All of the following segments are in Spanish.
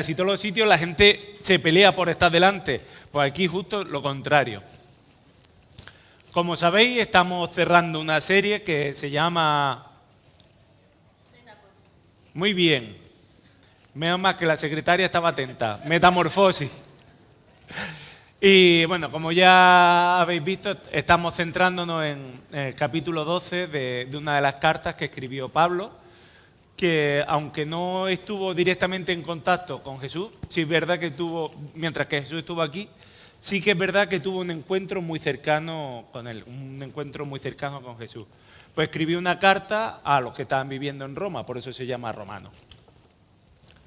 casi todos los sitios la gente se pelea por estar delante. Pues aquí justo lo contrario. Como sabéis, estamos cerrando una serie que se llama... Muy bien. Menos mal que la secretaria estaba atenta. Metamorfosis. Y bueno, como ya habéis visto, estamos centrándonos en el capítulo 12 de una de las cartas que escribió Pablo, que aunque no estuvo directamente en contacto con Jesús, sí es verdad que tuvo, mientras que Jesús estuvo aquí, sí que es verdad que tuvo un encuentro muy cercano con él, un encuentro muy cercano con Jesús. Pues escribió una carta a los que estaban viviendo en Roma, por eso se llama Romano.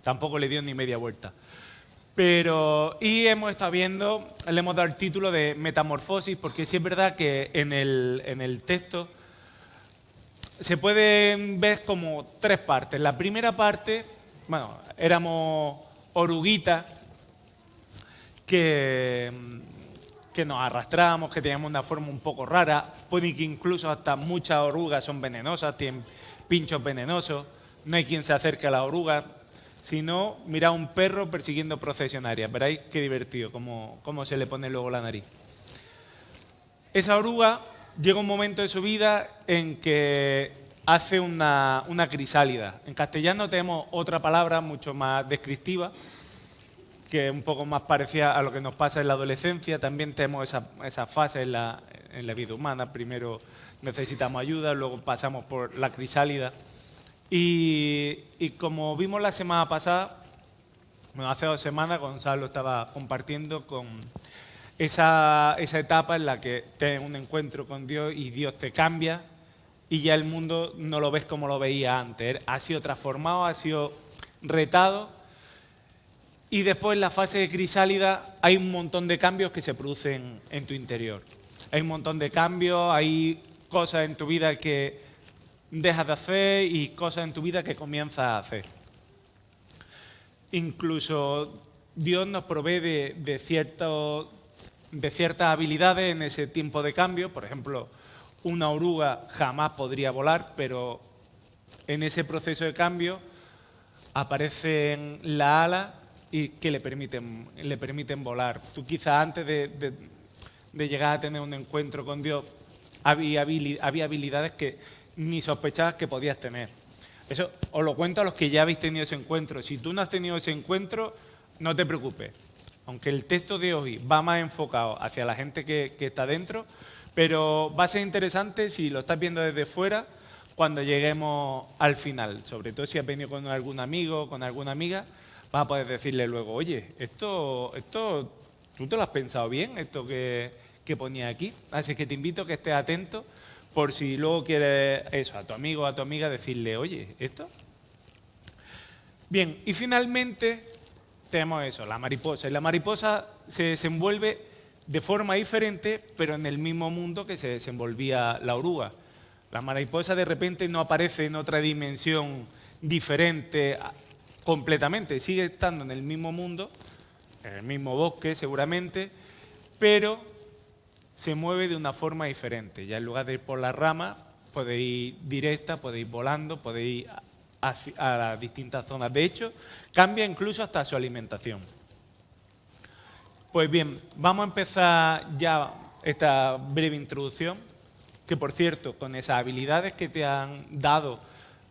Tampoco le dio ni media vuelta. Y hemos estado viendo, le hemos dado el título de Metamorfosis, porque sí es verdad que en el texto se pueden ver como tres partes. La primera parte, bueno, éramos oruguitas que nos arrastrábamos, que teníamos una forma un poco rara. Puede que incluso hasta muchas orugas son venenosas, tienen pinchos venenosos. No hay quien se acerque a las orugas. Si no, mirad un perro persiguiendo procesionarias. Veréis qué divertido, cómo se le pone luego la nariz. Esa oruga llega un momento de su vida en que hace una crisálida. En castellano tenemos otra palabra mucho más descriptiva, que es un poco más parecida a lo que nos pasa en la adolescencia. También tenemos esa fase en la vida humana. Primero necesitamos ayuda, luego pasamos por la crisálida. Y como vimos la semana pasada, bueno, hace 2 semanas Gonzalo estaba compartiendo con esa etapa en la que tienes un encuentro con Dios y Dios te cambia y ya el mundo no lo ves como lo veía antes. Ha sido transformado, ha sido retado. Y después en la fase de crisálida hay un montón de cambios que se producen en tu interior. Hay un montón de cambios, hay cosas en tu vida que dejas de hacer y cosas en tu vida que comienzas a hacer. Incluso Dios nos provee de ciertas habilidades en ese tiempo de cambio. Por ejemplo, una oruga jamás podría volar, pero en ese proceso de cambio aparecen las alas y que le permiten volar. Tú quizás antes de llegar a tener un encuentro con Dios había habilidades que ni sospechabas que podías tener. Eso os lo cuento a los que ya habéis tenido ese encuentro. Si tú no has tenido ese encuentro, no te preocupes. Aunque el texto de hoy va más enfocado hacia la gente que está dentro, pero va a ser interesante si lo estás viendo desde fuera cuando lleguemos al final. Sobre todo si has venido con algún amigo, con alguna amiga, vas a poder decirle luego, oye, esto ¿tú te lo has pensado bien, esto que ponía aquí? Así que te invito a que estés atento por si luego quieres eso, a tu amigo o a tu amiga decirle, oye, ¿esto? Bien, y finalmente tenemos eso, la mariposa. Y la mariposa se desenvuelve de forma diferente, pero en el mismo mundo que se desenvolvía la oruga. La mariposa de repente no aparece en otra dimensión diferente completamente, sigue estando en el mismo mundo, en el mismo bosque seguramente, pero se mueve de una forma diferente. Ya en lugar de ir por las ramas, podéis ir directa, podéis ir volando, podéis ir a las distintas zonas. De hecho, cambia incluso hasta su alimentación. Pues bien, vamos a empezar ya esta breve introducción, que por cierto, con esas habilidades que te han dado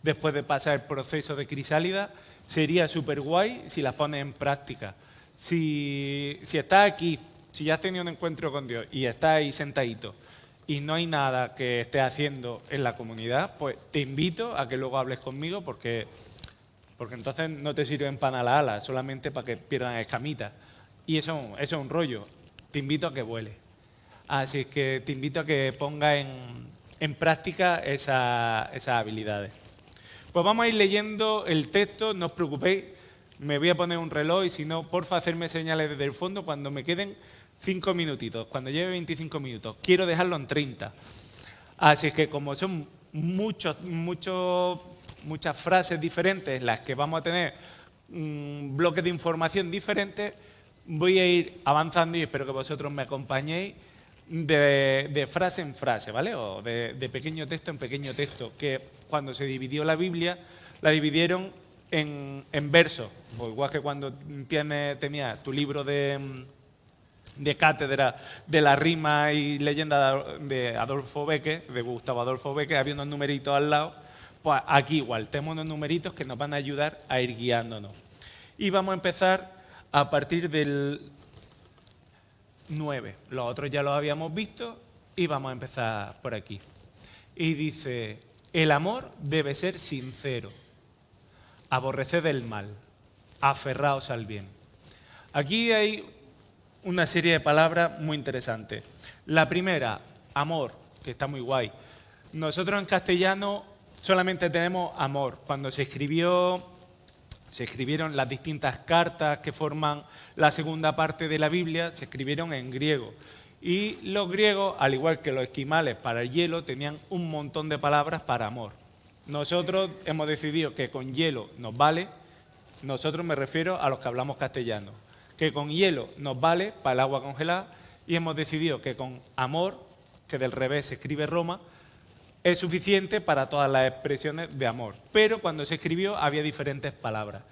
después de pasar el proceso de crisálida, sería súper guay si las pones en práctica. Si estás aquí, si ya has tenido un encuentro con Dios y estás ahí sentadito y no hay nada que estés haciendo en la comunidad, pues te invito a que luego hables conmigo porque entonces no te sirven para las alas, solamente para que pierdan escamitas. Y eso es un rollo. Te invito a que vueles. Así es que te invito a que pongas en práctica esas habilidades. Pues vamos a ir leyendo el texto, no os preocupéis, me voy a poner un reloj y si no, porfa, hacerme señales desde el fondo cuando me queden 5 minutitos, cuando lleve 25 minutos. Quiero dejarlo en 30. Así es que como son muchas frases diferentes en las que vamos a tener bloques de información diferentes, voy a ir avanzando y espero que vosotros me acompañéis de frase en frase, ¿vale? O de pequeño texto en pequeño texto, que cuando se dividió la Biblia, la dividieron en verso, pues igual que cuando tenía tu libro de cátedra de la rima y leyenda de Adolfo Bécquer, de Gustavo Adolfo Bécquer, había unos numeritos al lado, pues aquí igual, tenemos unos numeritos que nos van a ayudar a ir guiándonos. Y vamos a empezar a partir del 9. Los otros ya los habíamos visto y vamos a empezar por aquí. Y dice, el amor debe ser sincero, aborreced el mal, aferraos al bien. Aquí hay una serie de palabras muy interesantes. La primera, amor, que está muy guay. Nosotros en castellano solamente tenemos amor. Cuando se escribieron las distintas cartas que forman la segunda parte de la Biblia, se escribieron en griego. Y los griegos, al igual que los esquimales para el hielo, tenían un montón de palabras para amor. Nosotros hemos decidido que con hielo nos vale, nosotros me refiero a los que hablamos castellano, que con hielo nos vale para el agua congelada y hemos decidido que con amor, que del revés se escribe Roma, es suficiente para todas las expresiones de amor. Pero cuando se escribió había diferentes palabras.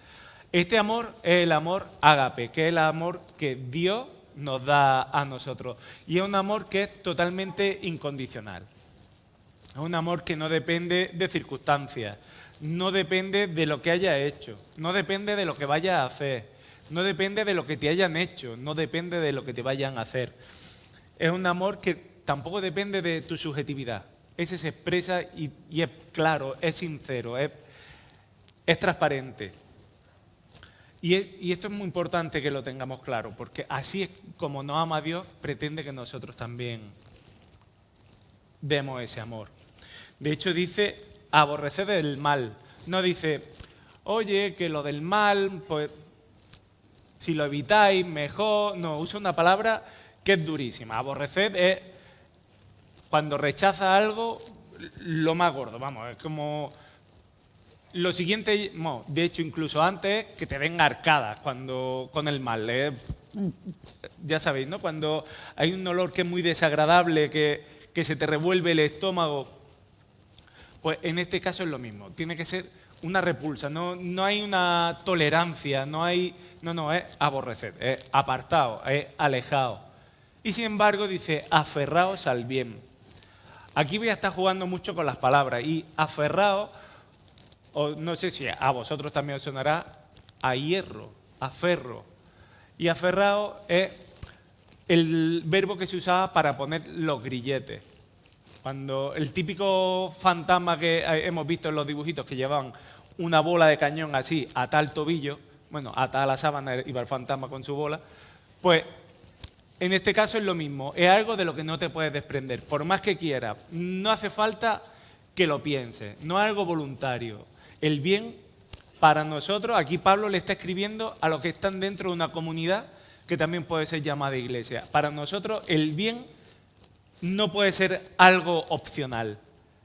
Este amor es el amor ágape, que es el amor que Dios nos da a nosotros. Y es un amor que es totalmente incondicional. Es un amor que no depende de circunstancias, no depende de lo que hayas hecho, no depende de lo que vayas a hacer, no depende de lo que te hayan hecho, no depende de lo que te vayan a hacer. Es un amor que tampoco depende de tu subjetividad. Ese se expresa y es claro, es sincero, es transparente. Y esto es muy importante que lo tengamos claro, porque así es como nos ama Dios, pretende que nosotros también demos ese amor. De hecho dice, aborreced el mal. No dice, oye, que lo del mal, pues si lo evitáis, mejor. No, usa una palabra que es durísima. Aborreced es cuando rechaza algo, lo más gordo, vamos, es como lo siguiente, no, de hecho incluso antes que te den arcadas con el mal, ya sabéis, ¿no? Cuando hay un olor que es muy desagradable, que se te revuelve el estómago, pues en este caso es lo mismo, tiene que ser una repulsa, no hay una tolerancia, no, es aborrecer, es apartado, es alejado. Y sin embargo dice, aferraos al bien. Aquí voy a estar jugando mucho con las palabras y aferrado, o no sé si a vosotros también os sonará, a hierro, aferro. Y aferrado es el verbo que se usaba para poner los grilletes. Cuando el típico fantasma que hemos visto en los dibujitos que llevaban una bola de cañón así, atada al tobillo, bueno, atada a la sábana iba el fantasma con su bola, pues en este caso es lo mismo, es algo de lo que no te puedes desprender, por más que quieras, no hace falta que lo pienses, no es algo voluntario. El bien para nosotros, aquí Pablo le está escribiendo a los que están dentro de una comunidad que también puede ser llamada iglesia. Para nosotros el bien no puede ser algo opcional,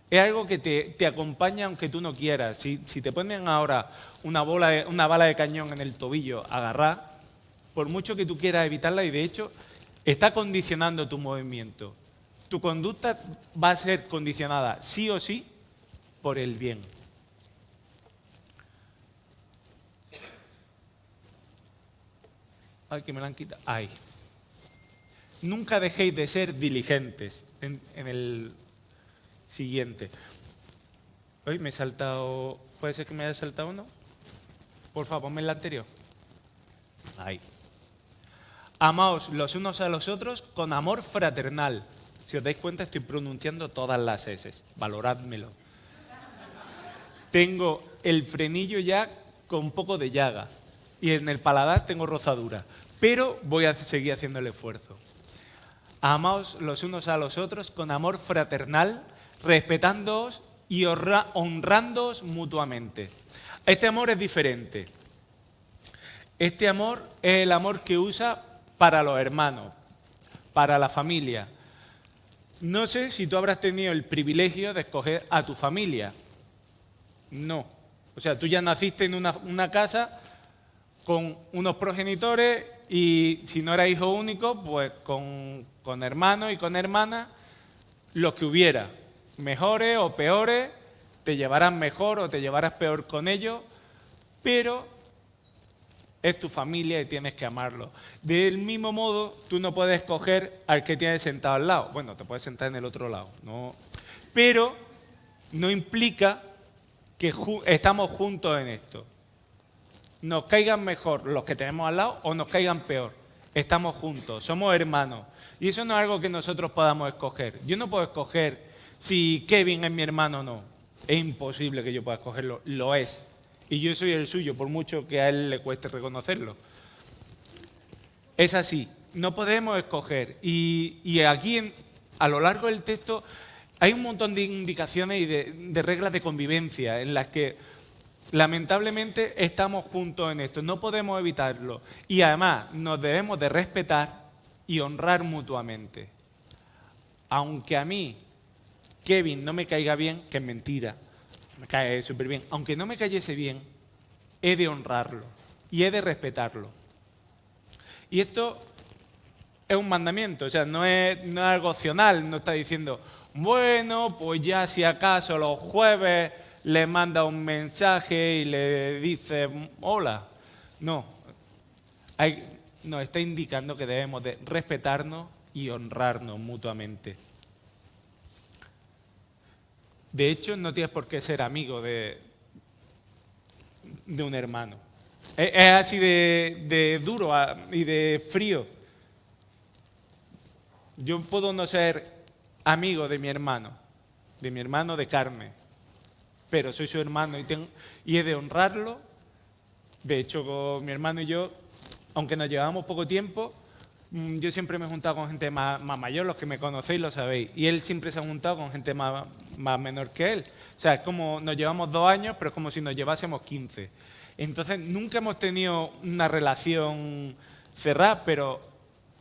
es algo que te acompaña aunque tú no quieras. Si te ponen ahora una bala de cañón en el tobillo, agarrar, por mucho que tú quieras evitarla, y de hecho está condicionando tu movimiento. Tu conducta va a ser condicionada sí o sí por el bien. Ay, que me la han quitado. Ay. Nunca dejéis de ser diligentes en el siguiente. Hoy me he saltado. ¿Puede ser que me haya saltado uno? Por favor, ponme el anterior. Ahí. Amaos los unos a los otros con amor fraternal. Si os dais cuenta, estoy pronunciando todas las S. Valorádmelo. Tengo el frenillo ya con un poco de llaga. Y en el paladar tengo rozadura. Pero voy a seguir haciendo el esfuerzo. Amaos los unos a los otros con amor fraternal, respetándoos y honrándoos mutuamente. Este amor es diferente. Este amor es el amor que usa para los hermanos, para la familia. No sé si tú habrás tenido el privilegio de escoger a tu familia. No. O sea, tú ya naciste en una casa con unos progenitores y si no eras hijo único, pues con hermanos y con hermanas, los que hubiera, mejores o peores, te llevarás mejor o te llevarás peor con ellos, pero es tu familia y tienes que amarlo. Del mismo modo, tú no puedes escoger al que tienes sentado al lado. Bueno, te puedes sentar en el otro lado, ¿no? Pero no implica que estamos juntos en esto. Nos caigan mejor los que tenemos al lado o nos caigan peor. Estamos juntos, somos hermanos. Y eso no es algo que nosotros podamos escoger. Yo no puedo escoger si Kevin es mi hermano o no. Es imposible que yo pueda escogerlo, lo es. Y yo soy el suyo, por mucho que a él le cueste reconocerlo. Es así, no podemos escoger. Y aquí, a lo largo del texto, hay un montón de indicaciones y de reglas de convivencia en las que lamentablemente estamos juntos en esto. No podemos evitarlo. Y además nos debemos de respetar y honrar mutuamente. Aunque a mí Kevin no me caiga bien, que es mentira, me cae súper bien. Aunque no me cayese bien, he de honrarlo y he de respetarlo. Y esto es un mandamiento, o sea, no es algo opcional, no está diciendo, bueno, pues ya si acaso los jueves le manda un mensaje y le dice, hola. No, nos está indicando que debemos de respetarnos y honrarnos mutuamente. De hecho, no tienes por qué ser amigo de un hermano. Es así de duro y de frío. Yo puedo no ser amigo de mi hermano de carne, pero soy su hermano y he de honrarlo. De hecho, con mi hermano y yo, aunque nos llevamos poco tiempo, yo siempre me he juntado con gente más mayor, los que me conocéis lo sabéis, y él siempre se ha juntado con gente más menor que él. O sea, es como nos llevamos 2 años, pero es como si nos llevásemos 15. Entonces, nunca hemos tenido una relación cerrada, pero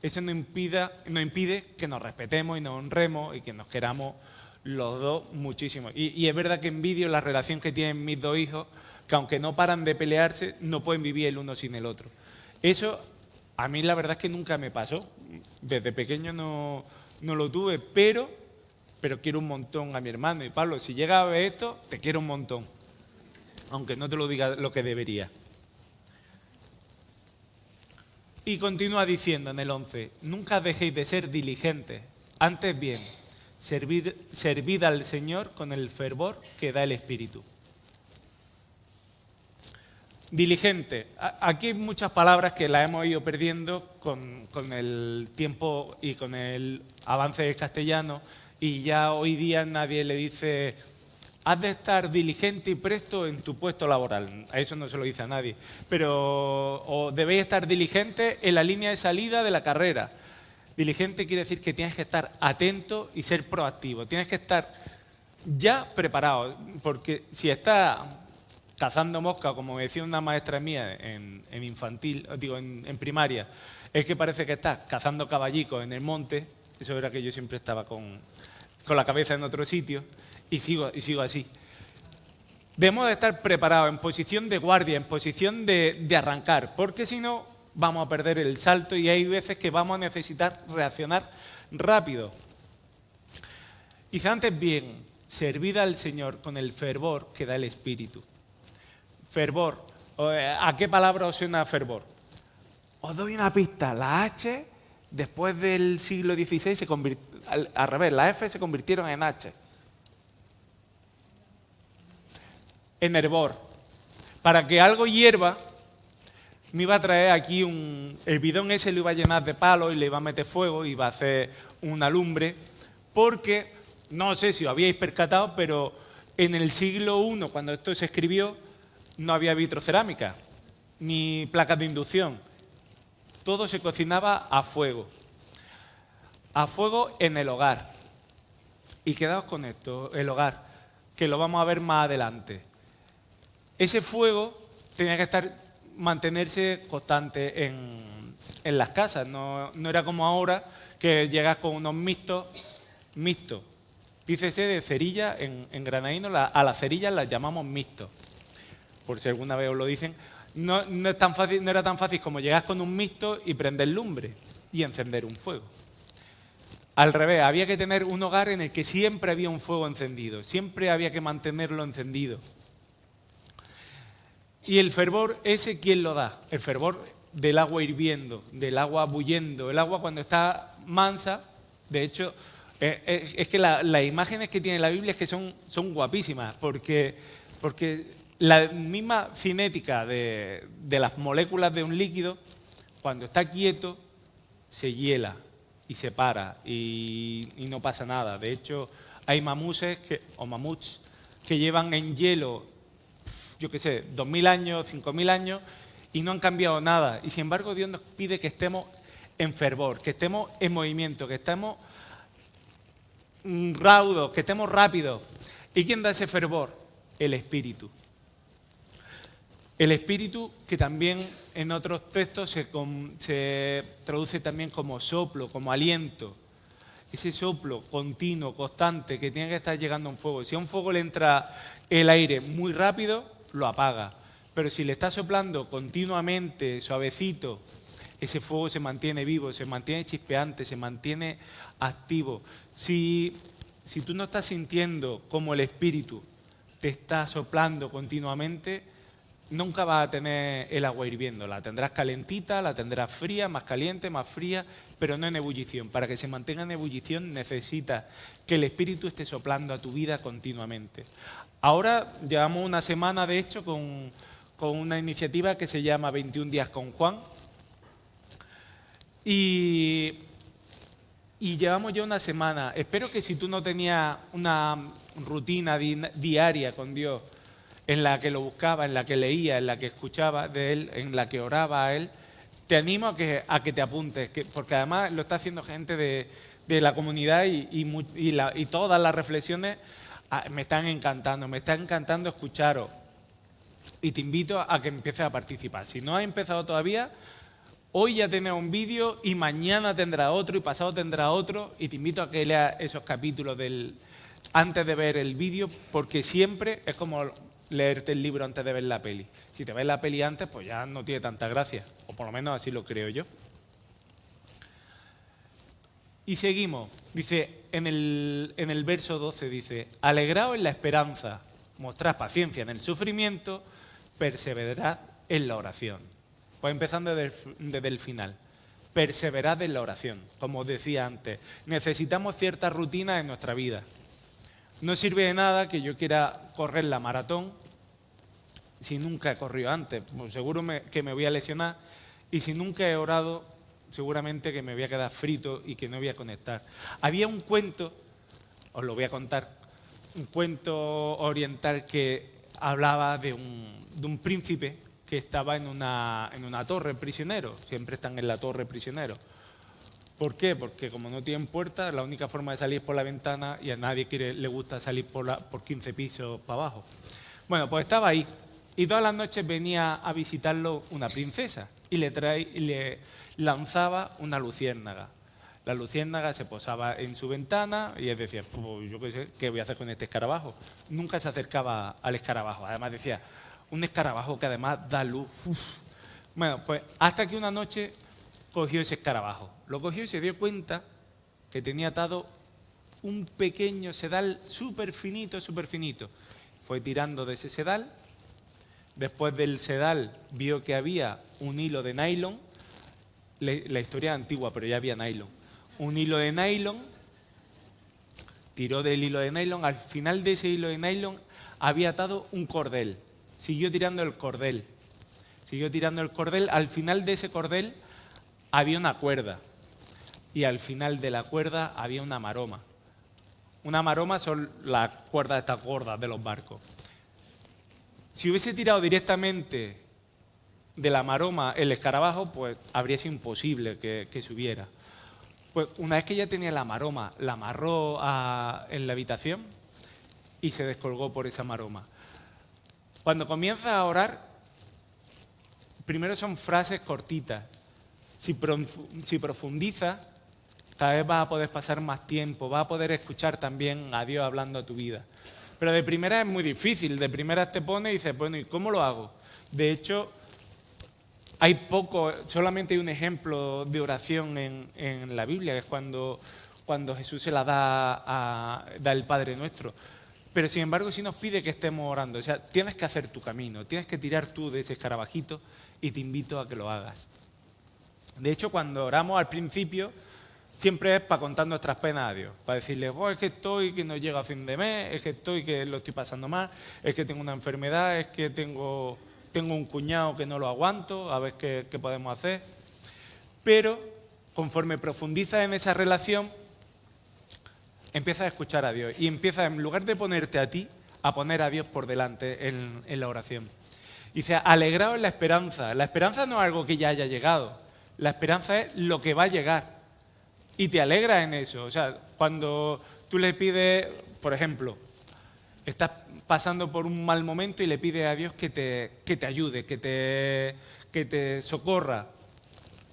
eso no impide que nos respetemos y nos honremos y que nos queramos los dos muchísimo. Y es verdad que envidio la relación que tienen mis 2 hijos, que aunque no paran de pelearse, no pueden vivir el uno sin el otro. Eso a mí la verdad es que nunca me pasó. Desde pequeño no lo tuve, pero quiero un montón a mi hermano. Y Pablo, si llega a ver esto, te quiero un montón. Aunque no te lo diga lo que debería. Y continúa diciendo en el 11, nunca dejéis de ser diligentes, antes bien, servid al Señor con el fervor que da el Espíritu. Diligente. Aquí hay muchas palabras que las hemos ido perdiendo con el tiempo y con el avance del castellano, y ya hoy día nadie le dice has de estar diligente y presto en tu puesto laboral. A eso no se lo dice a nadie. Pero o debéis estar diligentes en la línea de salida de la carrera. Diligente quiere decir que tienes que estar atento y ser proactivo. Tienes que estar ya preparado. Porque si estás cazando mosca, como decía una maestra mía en infantil, digo en primaria, es que parece que estás cazando caballicos en el monte. Eso era que yo siempre estaba con la cabeza en otro sitio. Y sigo así. Debemos de estar preparados, en posición de guardia, en posición de arrancar, porque si no vamos a perder el salto y hay veces que vamos a necesitar reaccionar rápido. Dice antes bien, servid al Señor con el fervor que da el Espíritu. Fervor. ¿A qué palabra os suena fervor? Os doy una pista. La H, después del siglo XVI, al revés, la F se convirtieron en H. En hervor. Para que algo hierva, me iba a traer aquí el bidón ese lo iba a llenar de palos y le iba a meter fuego y iba a hacer una lumbre, porque, no sé si os habíais percatado, pero en el siglo I, cuando esto se escribió, no había vitrocerámica, ni placas de inducción. Todo se cocinaba a fuego en el hogar. Y quedaos con esto, el hogar, que lo vamos a ver más adelante. Ese fuego tenía que mantenerse constante en las casas. No era como ahora que llegas con unos mixtos. Dícese de cerilla, en granadino a las cerillas las llamamos mixtos. Por si alguna vez os lo dicen. No era tan fácil como llegar con un mixto y prender lumbre y encender un fuego. Al revés, había que tener un hogar en el que siempre había un fuego encendido. Siempre había que mantenerlo encendido. Y el fervor ese, ¿quién lo da? El fervor del agua hirviendo, del agua bullendo. El agua cuando está mansa, de hecho, es que las imágenes que tiene la Biblia es que son guapísimas, porque la misma cinética de las moléculas de un líquido, cuando está quieto, se hiela y se para y no pasa nada. De hecho, hay mamuts que llevan en hielo, yo qué sé, 2000 años, 5000 años y no han cambiado nada. Y sin embargo, Dios nos pide que estemos en fervor, que estemos en movimiento, que estemos raudos, que estemos rápidos. ¿Y quién da ese fervor? El Espíritu. El Espíritu, que también en otros textos se traduce también como soplo, como aliento. Ese soplo continuo, constante, que tiene que estar llegando a un fuego. Si a un fuego le entra el aire muy rápido, lo apaga. Pero si le está soplando continuamente, suavecito, ese fuego se mantiene vivo, se mantiene chispeante, se mantiene activo. Si tú no estás sintiendo como el Espíritu te está soplando continuamente, nunca vas a tener el agua hirviendo. La tendrás calentita, la tendrás fría, más caliente, más fría, pero no en ebullición. Para que se mantenga en ebullición necesitas que el Espíritu esté soplando a tu vida continuamente. Ahora llevamos una semana, de hecho, con una iniciativa que se llama 21 días con Juan. Y llevamos ya una semana. Espero que si tú no tenías una rutina diaria con Dios, en la que lo buscaba, en la que leía, en la que escuchaba de Él, en la que oraba a Él, te animo a que te apuntes, porque además lo está haciendo gente de la comunidad y todas las reflexiones me están encantando escucharos. Y te invito a que empieces a participar. Si no has empezado todavía, hoy ya tienes un vídeo y mañana tendrá otro y pasado tendrá otro, y te invito a que leas esos capítulos antes de ver el vídeo, porque siempre es como leerte el libro antes de ver la peli. Si te ves la peli antes, pues ya no tiene tanta gracia, o por lo menos así lo creo yo. Y seguimos, dice en el verso 12, dice: alegraos en la esperanza, mostrad paciencia en el sufrimiento, perseverad en la oración. Pues empezando desde el final. Perseverad en la oración. Como os decía antes, necesitamos cierta rutina en nuestra vida. No sirve de nada que yo quiera correr la maratón si nunca he corrido antes. Pues seguro que me voy a lesionar, y si nunca he orado, seguramente que me voy a quedar frito y que no voy a conectar. Había un cuento, os lo voy a contar, un cuento oriental que hablaba de un príncipe que estaba en una torre prisionero. Siempre están en la torre prisioneros. ¿Por qué? Porque como no tienen puertas, la única forma de salir es por la ventana, y a nadie le gusta salir por 15 pisos para abajo. Bueno, pues estaba ahí, y todas las noches venía a visitarlo una princesa y le lanzaba una luciérnaga. La luciérnaga se posaba en su ventana y él decía: pues yo qué sé, ¿qué voy a hacer con este escarabajo? Nunca se acercaba al escarabajo. Además decía: un escarabajo que además da luz. Uf. Bueno, pues hasta que una noche cogió ese escarabajo. Lo cogió y se dio cuenta que tenía atado un pequeño sedal súper finito, súper finito. Fue tirando de ese sedal. Después del sedal vio que había un hilo de nylon. La historia es antigua, pero ya había nylon. Un hilo de nylon. Tiró del hilo de nylon. Al final de ese hilo de nylon había atado un cordel. Siguió tirando el cordel. Siguió tirando el cordel. Al final de ese cordel había una cuerda. Y al final de la cuerda había una maroma. Una maroma son las cuerdas estas gordas de los barcos. Si hubiese tirado directamente de la maroma el escarabajo, pues habría sido imposible que subiera. Pues una vez que ya tenía la maroma, la amarró en la habitación y se descolgó por esa maroma. Cuando comienza a orar, primero son frases cortitas. Si profundiza, cada vez vas a poder pasar más tiempo, vas a poder escuchar también a Dios hablando a tu vida. Pero de primera es muy difícil, de primera te pone y dices: bueno, ¿y cómo lo hago? De hecho, solamente hay un ejemplo de oración en la Biblia, que es cuando Jesús se la da el Padre Nuestro. pero sin embargo sí nos pide que estemos orando. O sea, tienes que hacer tu camino, tienes que tirar tú de ese escarabajito y te invito a que lo hagas. De hecho, cuando oramos al principio, siempre es para contar nuestras penas a Dios, para decirle, es que estoy, que no llego a fin de mes, es que estoy, que lo estoy pasando mal, es que tengo una enfermedad, es que tengo un cuñado que no lo aguanto, a ver qué podemos hacer. Pero conforme profundizas en esa relación, empiezas a escuchar a Dios y empiezas, en lugar de ponerte a ti, a poner a Dios por delante en la oración. Dice, alegraos en la esperanza. La esperanza no es algo que ya haya llegado, la esperanza es lo que va a llegar. Y te alegras en eso. O sea, cuando tú le pides, por ejemplo, estás pasando por un mal momento y le pides a Dios que te ayude, que te socorra.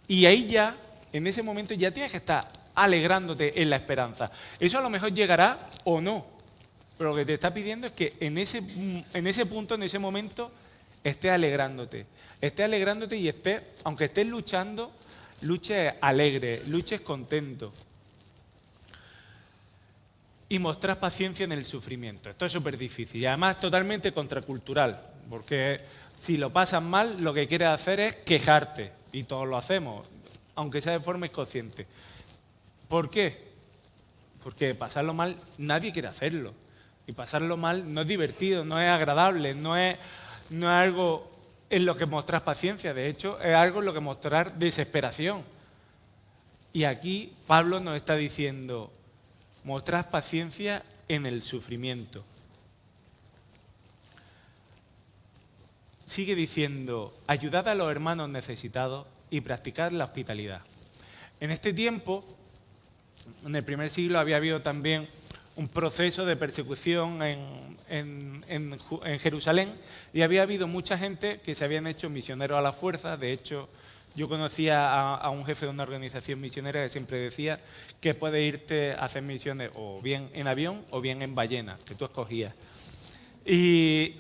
Y ahí ya, en ese momento, ya tienes que estar alegrándote en la esperanza. Eso a lo mejor llegará o no. Pero lo que te está pidiendo es que en ese punto, en ese momento, estés alegrándote. Estés alegrándote y aunque estés luchando, luches alegre, luches contento. Y mostrar paciencia en el sufrimiento. Esto es súper difícil y además totalmente contracultural, porque si lo pasas mal, lo que quieres hacer es quejarte, y todos lo hacemos, aunque sea de forma inconsciente. ¿Por qué? Porque pasarlo mal, nadie quiere hacerlo. Y pasarlo mal no es divertido, no es agradable, no es algo en lo que mostrar paciencia, de hecho, es algo en lo que mostrar desesperación. Y aquí Pablo nos está diciendo, mostrad paciencia en el sufrimiento. Sigue diciendo, ayudad a los hermanos necesitados y practicad la hospitalidad. En este tiempo, en el primer siglo, había habido también un proceso de persecución en Jerusalén y había habido mucha gente que se habían hecho misioneros a la fuerza. De hecho, yo conocía a un jefe de una organización misionera que siempre decía que puedes irte a hacer misiones o bien en avión o bien en ballena, que tú escogías. Y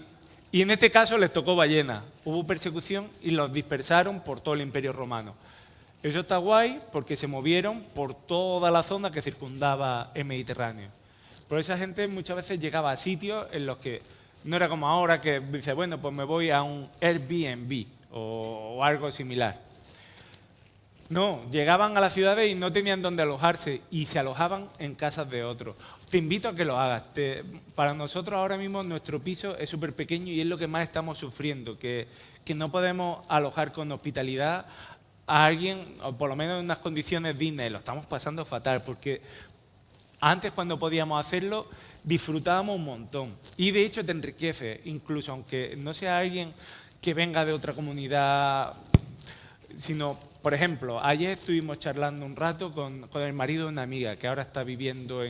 en este caso les tocó ballena. Hubo persecución y los dispersaron por todo el Imperio Romano. Eso está guay porque se movieron por toda la zona que circundaba el Mediterráneo. Pero esa gente muchas veces llegaba a sitios en los que no era como ahora que dice, bueno, pues me voy a un Airbnb o algo similar. No, llegaban a las ciudades y no tenían dónde alojarse y se alojaban en casas de otros. Te invito a que lo hagas. Para nosotros ahora mismo nuestro piso es súper pequeño y es lo que más estamos sufriendo, que no podemos alojar con hospitalidad a alguien, o por lo menos en unas condiciones dignas, y lo estamos pasando fatal, porque antes cuando podíamos hacerlo disfrutábamos un montón. Y de hecho te enriquece, incluso aunque no sea alguien que venga de otra comunidad, sino, por ejemplo, ayer estuvimos charlando un rato con el marido de una amiga que ahora está viviendo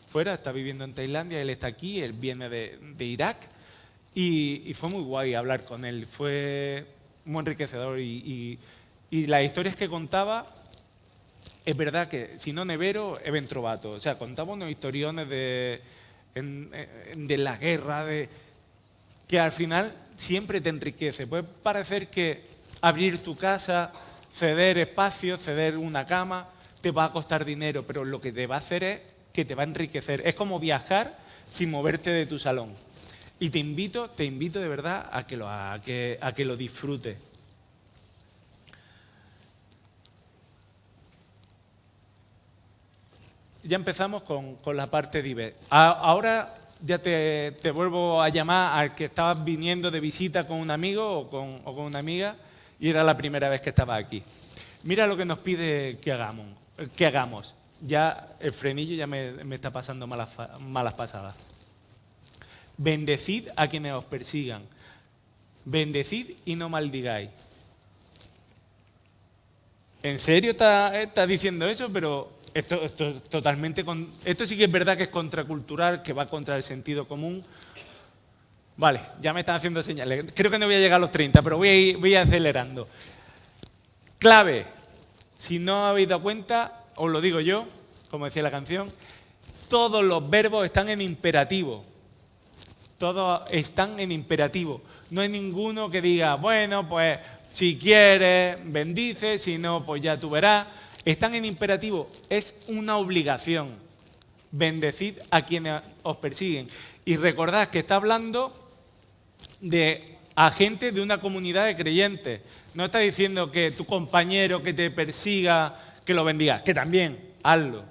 fuera, está viviendo en Tailandia, él está aquí, él viene de Irak y fue muy guay hablar con él, fue muy enriquecedor y las historias que contaba, es verdad que si no nevero, es ben trovato, o sea, contaba unos historiones de la guerra, que al final siempre te enriquece. Puede parecer que abrir tu casa, ceder espacio, ceder una cama, te va a costar dinero, pero lo que te va a hacer es que te va a enriquecer. Es como viajar sin moverte de tu salón. Y te invito de verdad a que lo hagas, a que lo disfrutes. Ya empezamos con la parte de ahora ya te vuelvo a llamar al que estabas viniendo de visita con un amigo o con una amiga y era la primera vez que estaba aquí. Mira lo que nos pide que hagamos. Ya el frenillo ya me está pasando malas pasadas. Bendecid a quienes os persigan. Bendecid y no maldigáis. ¿En serio está diciendo eso? Pero esto totalmente esto sí que es verdad que es contracultural, que va contra el sentido común. Vale, ya me están haciendo señales. Creo que no voy a llegar a los 30, pero voy a ir acelerando. Clave. Si no habéis dado cuenta, os lo digo yo, como decía la canción, todos los verbos están en imperativo. Todos están en imperativo. No hay ninguno que diga, bueno, pues si quieres, bendice, si no, pues ya tú verás. Están en imperativo. Es una obligación. bendecid a quienes os persiguen. Y recordad que está hablando a gente de una comunidad de creyentes. No está diciendo que tu compañero que te persiga, que lo bendiga, que también, hazlo.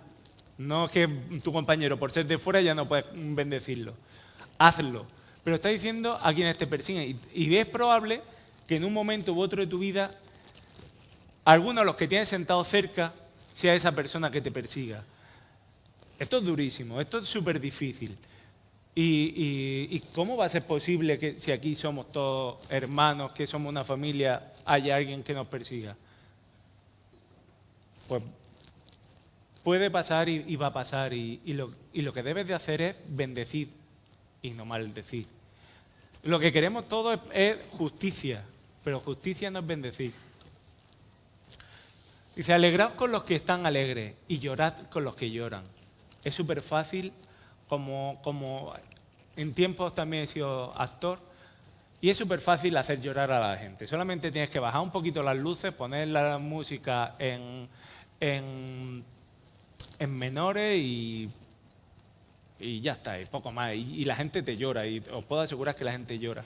No es que tu compañero, por ser de fuera, ya no puedes bendecirlo. Hazlo. Pero está diciendo a quienes te persiguen. Y es probable que en un momento u otro de tu vida, alguno de los que tienes sentado cerca sea esa persona que te persiga. Esto es durísimo, esto es súper difícil. ¿Y cómo va a ser posible que si aquí somos todos hermanos, que somos una familia, haya alguien que nos persiga? Pues puede pasar y va a pasar. Y lo que debes de hacer es bendecir y no maldecir. Lo que queremos todos es justicia, pero justicia no es bendecir. Dice, alegraos con los que están alegres y llorad con los que lloran. Es súper fácil, como en tiempos también he sido actor, y es súper fácil hacer llorar a la gente. Solamente tienes que bajar un poquito las luces, poner la música en menores y ya está, y poco más. Y la gente te llora, y os puedo asegurar que la gente llora.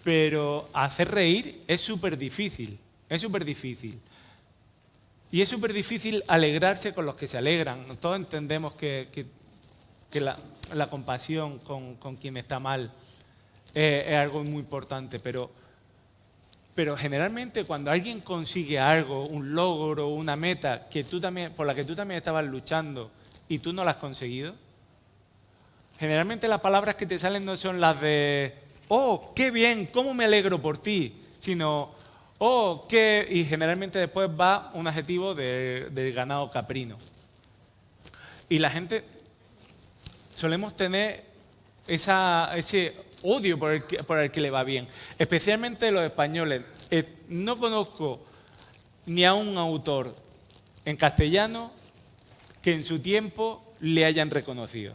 Pero hacer reír es súper difícil, es súper difícil. Y es súper difícil alegrarse con los que se alegran. Todos entendemos que la compasión con quien está mal es algo muy importante, pero generalmente cuando alguien consigue algo, un logro, una meta por la que tú también estabas luchando y tú no la has conseguido, generalmente las palabras que te salen no son las de «Oh, qué bien, cómo me alegro por ti», sino «Oh, qué...» y generalmente después va un adjetivo del ganado caprino. Y la gente solemos tener ese odio por el que le va bien, especialmente los españoles. No conozco ni a un autor en castellano que en su tiempo le hayan reconocido.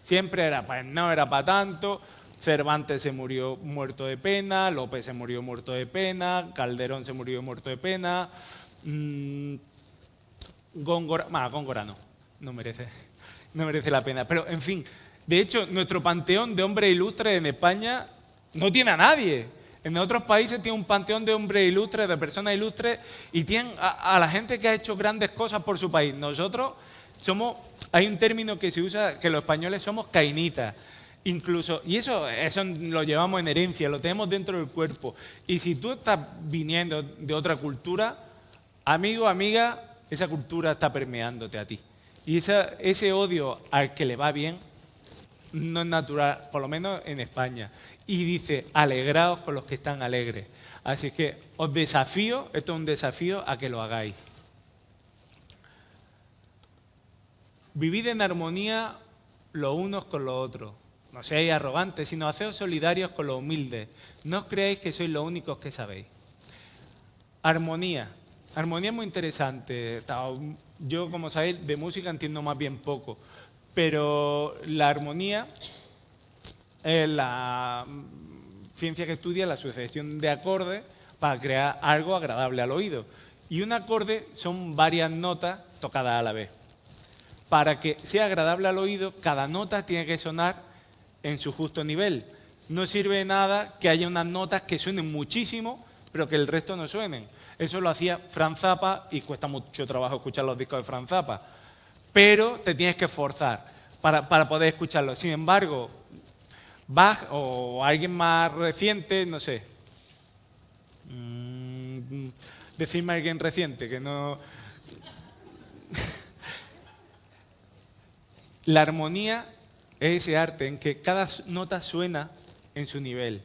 Siempre era, pues no era para tanto. Cervantes se murió muerto de pena, López se murió muerto de pena, Calderón se murió muerto de pena, Góngora no merece la pena. Pero, en fin, de hecho, nuestro panteón de hombres ilustres en España no tiene a nadie. En otros países tiene un panteón de hombres ilustres, de personas ilustres, y tienen a la gente que ha hecho grandes cosas por su país. Nosotros hay un término que se usa, que los españoles somos cainitas. Incluso, y eso lo llevamos en herencia, lo tenemos dentro del cuerpo. Y si tú estás viniendo de otra cultura, amigo, amiga, esa cultura está permeándote a ti. Y ese odio al que le va bien no es natural, por lo menos en España. Y dice, alegraos con los que están alegres. Así que os desafío, esto es un desafío a que lo hagáis. Vivid en armonía los unos con los otros. No seáis arrogantes, sino haceos solidarios con los humildes. No os creáis que sois los únicos que sabéis. Armonía. Armonía es muy interesante. Yo, como sabéis, de música entiendo más bien poco. Pero la armonía es la ciencia que estudia la sucesión de acordes para crear algo agradable al oído. Y un acorde son varias notas tocadas a la vez. Para que sea agradable al oído, cada nota tiene que sonar en su justo nivel. No sirve de nada que haya unas notas que suenen muchísimo, pero que el resto no suenen. Eso lo hacía Frank Zappa y cuesta mucho trabajo escuchar los discos de Frank Zappa. Pero te tienes que esforzar para poder escucharlo. Sin embargo, Bach o alguien más reciente, no sé, decirme a alguien reciente que no... La armonía es ese arte en que cada nota suena en su nivel.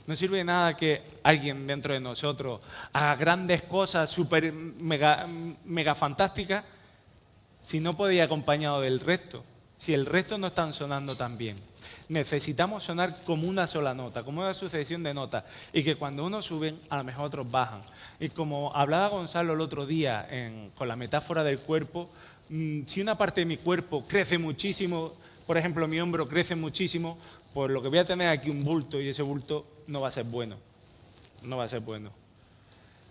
No sirve de nada que alguien dentro de nosotros haga grandes cosas súper mega fantásticas si no puede ir acompañado del resto, si el resto no están sonando tan bien. Necesitamos sonar como una sola nota, como una sucesión de notas, y que cuando unos suben, a lo mejor otros bajan. Y como hablaba Gonzalo el otro día con la metáfora del cuerpo, si una parte de mi cuerpo crece muchísimo, por ejemplo, mi hombro crece muchísimo, pues lo que voy a tener aquí un bulto, y ese bulto no va a ser bueno. No va a ser bueno.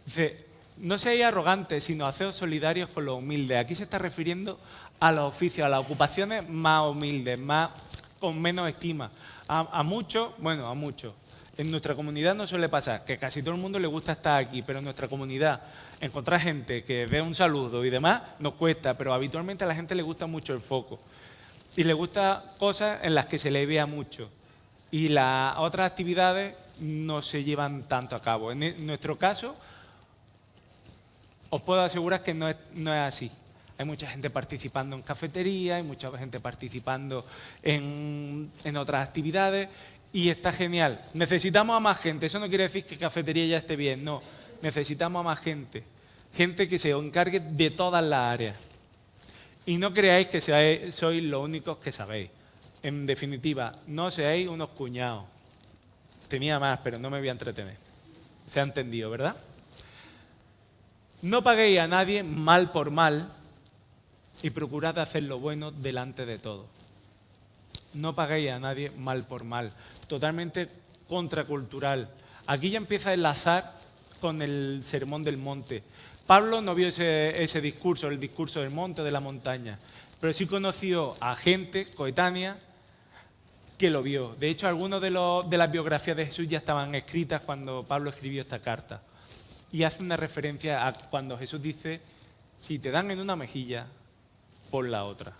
Dice, No seáis arrogantes, sino haceos solidarios con los humildes. Aquí se está refiriendo a los oficios, a las ocupaciones más humildes, más con menos estima. A muchos, bueno, a muchos. En nuestra comunidad no suele pasar, que casi todo el mundo le gusta estar aquí, pero en nuestra comunidad encontrar gente que dé un saludo y demás nos cuesta, pero habitualmente a la gente le gusta mucho el foco. Y le gusta cosas en las que se le vea mucho. Y las otras actividades no se llevan tanto a cabo. En nuestro caso, os puedo asegurar que no es así. Hay mucha gente participando en cafetería, hay mucha gente participando en otras actividades y está genial. Necesitamos a más gente. Eso no quiere decir que cafetería ya esté bien, no. Necesitamos a más gente. Gente que se encargue de todas las áreas. Y no creáis que sois los únicos que sabéis. En definitiva, no seáis unos cuñados. Tenía más, pero no me voy a entretener. Se ha entendido, ¿verdad? No paguéis a nadie mal por mal y procurad hacer lo bueno delante de todos. No paguéis a nadie mal por mal. Totalmente contracultural. Aquí ya empieza a enlazar con el Sermón del Monte. Pablo no vio ese discurso, el discurso del monte, de la montaña, pero sí conoció a gente coetánea que lo vio. De hecho, algunas de las biografías de Jesús ya estaban escritas cuando Pablo escribió esta carta. Y hace una referencia a cuando Jesús dice, si te dan en una mejilla, pon la otra.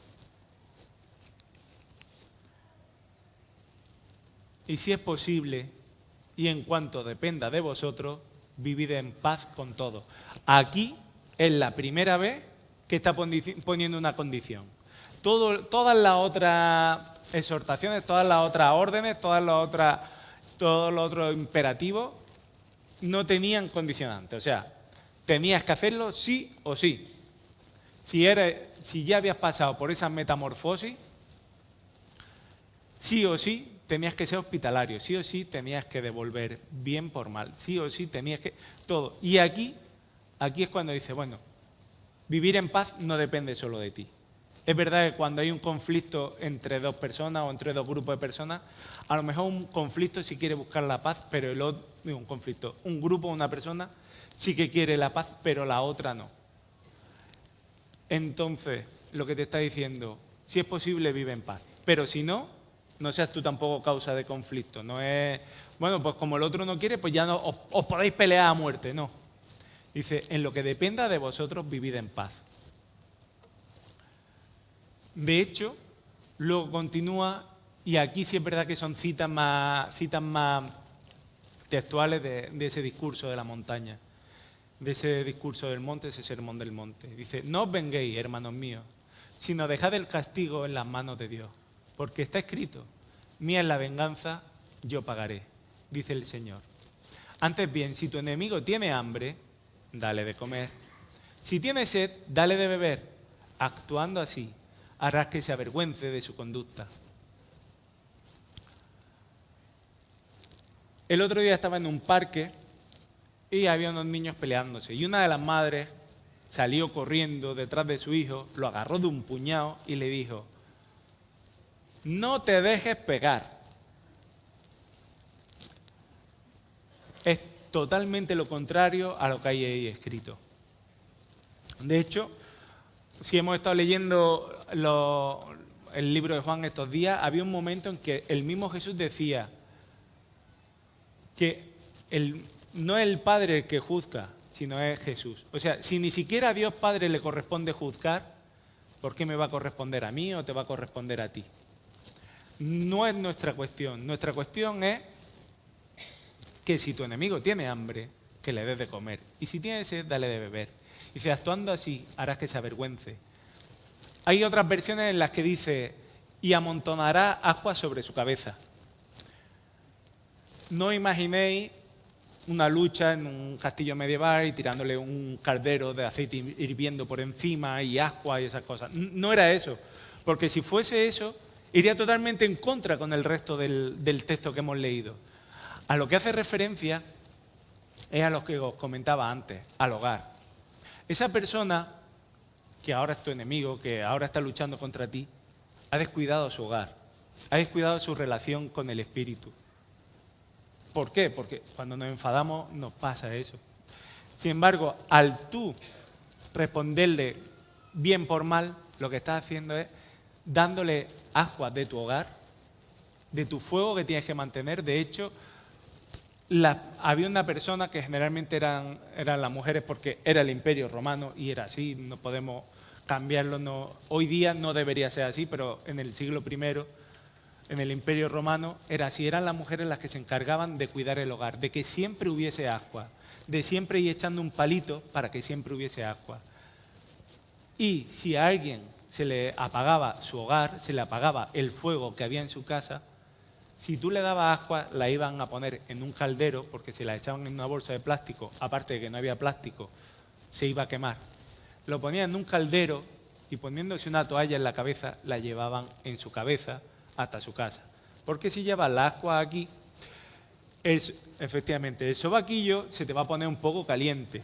Y si es posible, y en cuanto dependa de vosotros, vivid en paz con todos. Aquí es la primera vez que está poniendo una condición. Todas las otras exhortaciones, todas las otras órdenes, todos los otros imperativos no tenían condicionantes. O sea, tenías que hacerlo sí o sí. Si ya habías pasado por esa metamorfosis, sí o sí tenías que ser hospitalario, sí o sí tenías que devolver bien por mal, sí o sí tenías que... Todo. Y aquí es cuando dice, bueno, vivir en paz no depende solo de ti. Es verdad que cuando hay un conflicto entre dos personas o entre dos grupos de personas, a lo mejor un conflicto sí quiere buscar la paz, pero un grupo, una persona, sí que quiere la paz, pero la otra no. Entonces, lo que te está diciendo, si es posible, vive en paz. Pero si no, no seas tú tampoco causa de conflicto. No es, bueno, pues como el otro no quiere, pues ya no os podéis pelear a muerte. No. Dice, en lo que dependa de vosotros, vivid en paz. De hecho, luego continúa, y aquí sí es verdad que son citas más textuales de ese discurso de la montaña, de ese discurso del monte, ese sermón del monte. Dice, no os venguéis, hermanos míos, sino dejad el castigo en las manos de Dios. Porque está escrito, mía es la venganza, yo pagaré, dice el Señor. Antes bien, si tu enemigo tiene hambre, dale de comer. Si tiene sed, dale de beber. Actuando así, harás que se avergüence de su conducta. El otro día estaba en un parque y había unos niños peleándose. Y una de las madres salió corriendo detrás de su hijo, lo agarró de un puñado y le dijo, no te dejes pegar. Es totalmente lo contrario a lo que hay ahí escrito. De hecho, si hemos estado leyendo el libro de Juan estos días, había un momento en que el mismo Jesús decía que no es el Padre el que juzga, sino es Jesús. O sea, si ni siquiera a Dios Padre le corresponde juzgar, ¿por qué me va a corresponder a mí o te va a corresponder a ti? No es nuestra cuestión. Nuestra cuestión es que si tu enemigo tiene hambre, que le des de comer. Y si tiene sed, dale de beber. Y si actuando así, harás que se avergüence. Hay otras versiones en las que dice, y amontonará ascuas sobre su cabeza. No imaginéis una lucha en un castillo medieval y tirándole un caldero de aceite hirviendo por encima y ascuas y esas cosas. No era eso. Porque si fuese eso, iría totalmente en contra con el resto del texto que hemos leído. A lo que hace referencia es a lo que os comentaba antes, al hogar. Esa persona que ahora es tu enemigo, que ahora está luchando contra ti, ha descuidado su hogar, ha descuidado su relación con el Espíritu. ¿Por qué? Porque cuando nos enfadamos nos pasa eso. Sin embargo, al tú responderle bien por mal, lo que estás haciendo es dándole ascuas de tu hogar, de tu fuego que tienes que mantener. De hecho, había una persona que generalmente eran las mujeres porque era el Imperio Romano y era así, no podemos cambiarlo. No, hoy día no debería ser así, pero en el siglo I, en el Imperio Romano, era así. Eran las mujeres las que se encargaban de cuidar el hogar, de que siempre hubiese agua, de siempre ir echando un palito para que siempre hubiese agua. Y si a alguien se le apagaba su hogar, se le apagaba el fuego que había en su casa, si tú le dabas agua, la iban a poner en un caldero, porque si la echaban en una bolsa de plástico, aparte de que no había plástico, se iba a quemar. Lo ponían en un caldero y poniéndose una toalla en la cabeza, la llevaban en su cabeza hasta su casa. Porque si llevas la agua aquí, efectivamente, el sobaquillo se te va a poner un poco caliente.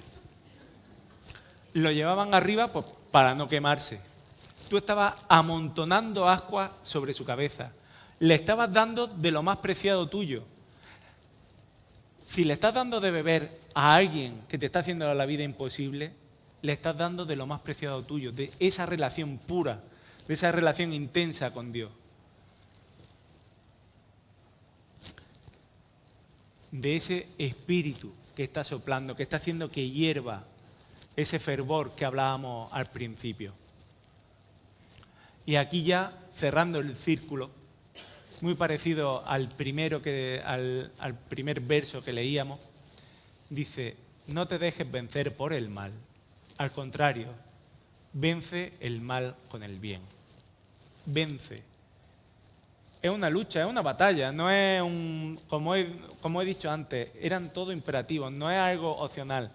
Lo llevaban arriba pues, para no quemarse. Tú estabas amontonando agua sobre su cabeza. Le estabas dando de lo más preciado tuyo. Si le estás dando de beber a alguien que te está haciendo la vida imposible, le estás dando de lo más preciado tuyo, de esa relación pura, de esa relación intensa con Dios. De ese espíritu que está soplando, que está haciendo que hierva ese fervor que hablábamos al principio. Y aquí ya, cerrando el círculo, muy parecido al primer verso que leíamos, dice, no te dejes vencer por el mal, al contrario, vence el mal con el bien. Vence. Es una lucha, es una batalla, no es como he dicho antes, eran todo imperativos, no es algo opcional.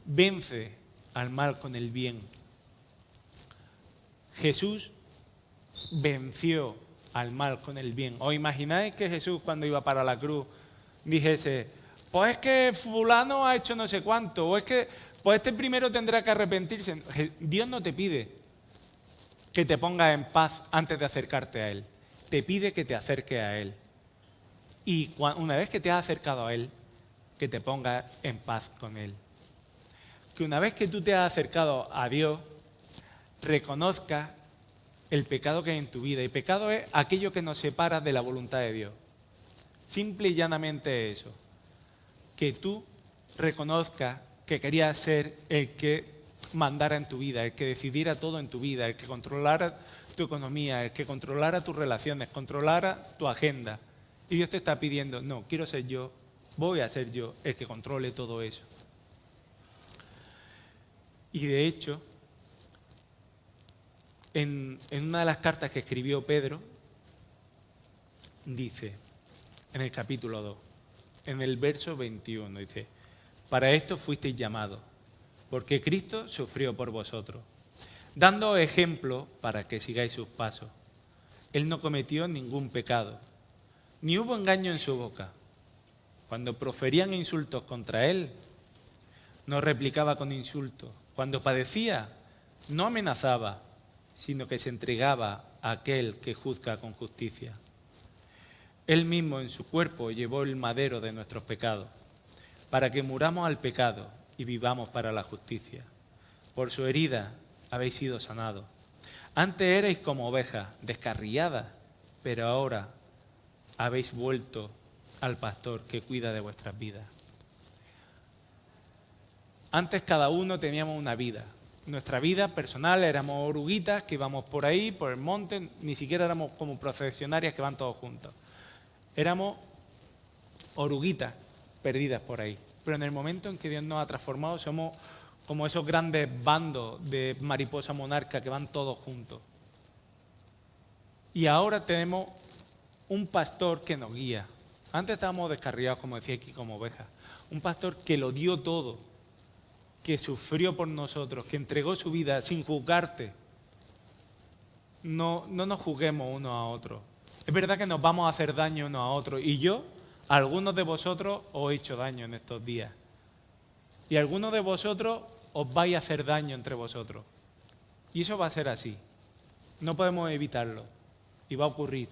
Vence al mal con el bien. Jesús venció al mal con el bien. ¿Os imagináis que Jesús cuando iba para la cruz dijese, pues es que fulano ha hecho no sé cuánto, o es que pues este primero tendrá que arrepentirse? Dios no te pide que te pongas en paz antes de acercarte a Él. Te pide que te acerques a Él. Y una vez que te has acercado a Él, que te pongas en paz con Él. Que una vez que tú te has acercado a Dios, reconozcas el pecado que hay en tu vida. Y pecado es aquello que nos separa de la voluntad de Dios. Simple y llanamente eso. Que tú reconozcas que querías ser el que mandara en tu vida, el que decidiera todo en tu vida, el que controlara tu economía, el que controlara tus relaciones, controlara tu agenda. Y Dios te está pidiendo, no, quiero ser yo, voy a ser yo el que controle todo eso. Y de hecho, en una de las cartas que escribió Pedro, dice, en el capítulo 2, en el verso 21, dice, para esto fuisteis llamados, porque Cristo sufrió por vosotros, dando ejemplo para que sigáis sus pasos. Él no cometió ningún pecado, ni hubo engaño en su boca. Cuando proferían insultos contra él, no replicaba con insultos. Cuando padecía, no amenazaba, sino que se entregaba a aquel que juzga con justicia. Él mismo en su cuerpo llevó el madero de nuestros pecados, para que muramos al pecado y vivamos para la justicia. Por su herida habéis sido sanados. Antes erais como ovejas, descarriadas, pero ahora habéis vuelto al pastor que cuida de vuestras vidas. Antes cada uno teníamos una vida. Nuestra vida personal éramos oruguitas que íbamos por ahí, por el monte, ni siquiera éramos como procesionarias que van todos juntos. Éramos oruguitas perdidas por ahí. Pero en el momento en que Dios nos ha transformado, somos como esos grandes bandos de mariposa monarca que van todos juntos. Y ahora tenemos un pastor que nos guía. Antes estábamos descarriados, como decía aquí, como ovejas. Un pastor que lo dio todo, que sufrió por nosotros, que entregó su vida sin juzgarte. No nos juzguemos unos a otros. Es verdad que nos vamos a hacer daño unos a otros. Y yo, a algunos de vosotros, os he hecho daño en estos días. Y a algunos de vosotros os vais a hacer daño entre vosotros. Y eso va a ser así. No podemos evitarlo. Y va a ocurrir.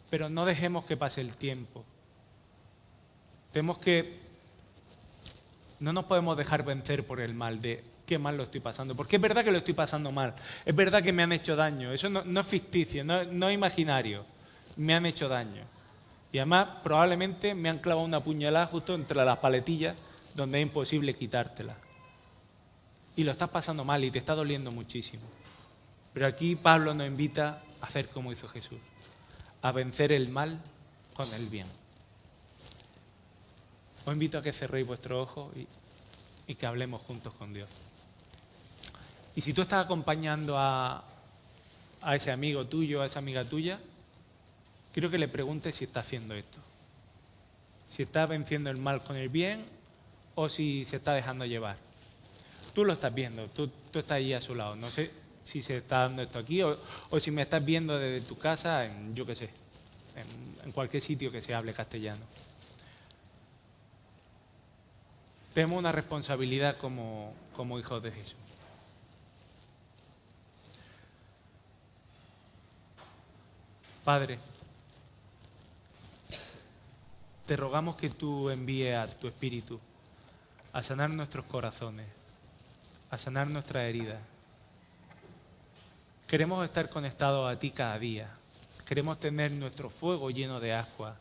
Pero no dejemos que pase el tiempo. Tenemos que No nos podemos dejar vencer por el mal de qué mal lo estoy pasando. Porque es verdad que lo estoy pasando mal. Es verdad que me han hecho daño. Eso no es ficticio, no es imaginario. Me han hecho daño. Y además probablemente me han clavado una puñalada justo entre las paletillas donde es imposible quitártela. Y lo estás pasando mal y te está doliendo muchísimo. Pero aquí Pablo nos invita a hacer como hizo Jesús. A vencer el mal con el bien. Os invito a que cerréis vuestros ojos y que hablemos juntos con Dios. Y si tú estás acompañando a ese amigo tuyo, a esa amiga tuya, quiero que le preguntes si está haciendo esto. Si está venciendo el mal con el bien o si se está dejando llevar. Tú lo estás viendo, tú estás ahí a su lado. No sé si se está dando esto aquí o si me estás viendo desde tu casa, yo qué sé, en cualquier sitio que se hable castellano. Tenemos una responsabilidad como hijos de Jesús. Padre, te rogamos que tú envíes a tu Espíritu a sanar nuestros corazones, a sanar nuestras heridas. Queremos estar conectados a ti cada día. Queremos tener nuestro fuego lleno de ascuas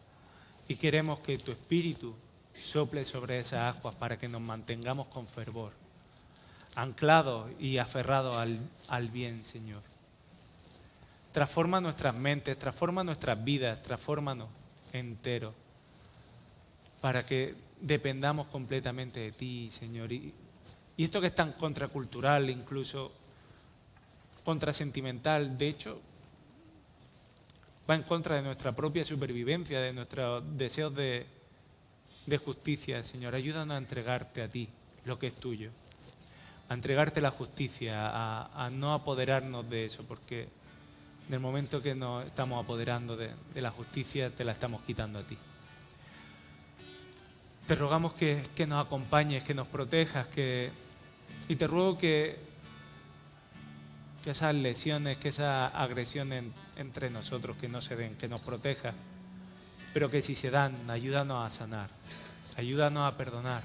y queremos que tu Espíritu sople sobre esas ascuas para que nos mantengamos con fervor, anclados y aferrados al bien, Señor. Transforma nuestras mentes, transforma nuestras vidas, transfórmanos enteros para que dependamos completamente de ti, Señor. Y esto que es tan contracultural, incluso contrasentimental, de hecho, va en contra de nuestra propia supervivencia, de nuestros deseos de justicia, Señor. Ayúdanos a entregarte a ti lo que es tuyo, a entregarte la justicia, a no apoderarnos de eso, porque en el momento que nos estamos apoderando de la justicia, te la estamos quitando a ti. Te rogamos que nos acompañes, que nos protejas, y te ruego que esas lesiones, que esas agresiones entre nosotros que no se den, que nos protejas, pero que si se dan, ayúdanos a sanar, ayúdanos a perdonar,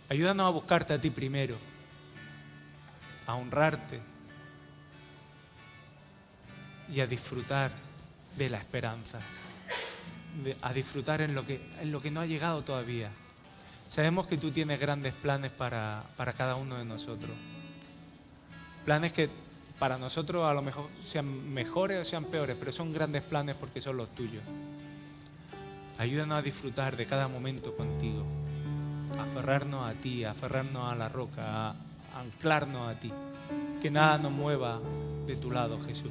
ayúdanos a buscarte a ti primero, a honrarte y a disfrutar de la esperanza, a disfrutar en lo que no ha llegado todavía. Sabemos que tú tienes grandes planes para cada uno de nosotros. Planes que para nosotros a lo mejor sean mejores o sean peores, pero son grandes planes porque son los tuyos. Ayúdanos a disfrutar de cada momento contigo, a aferrarnos a ti, a aferrarnos a la roca, a anclarnos a ti. Que nada nos mueva de tu lado, Jesús.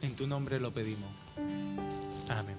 En tu nombre lo pedimos. Amén.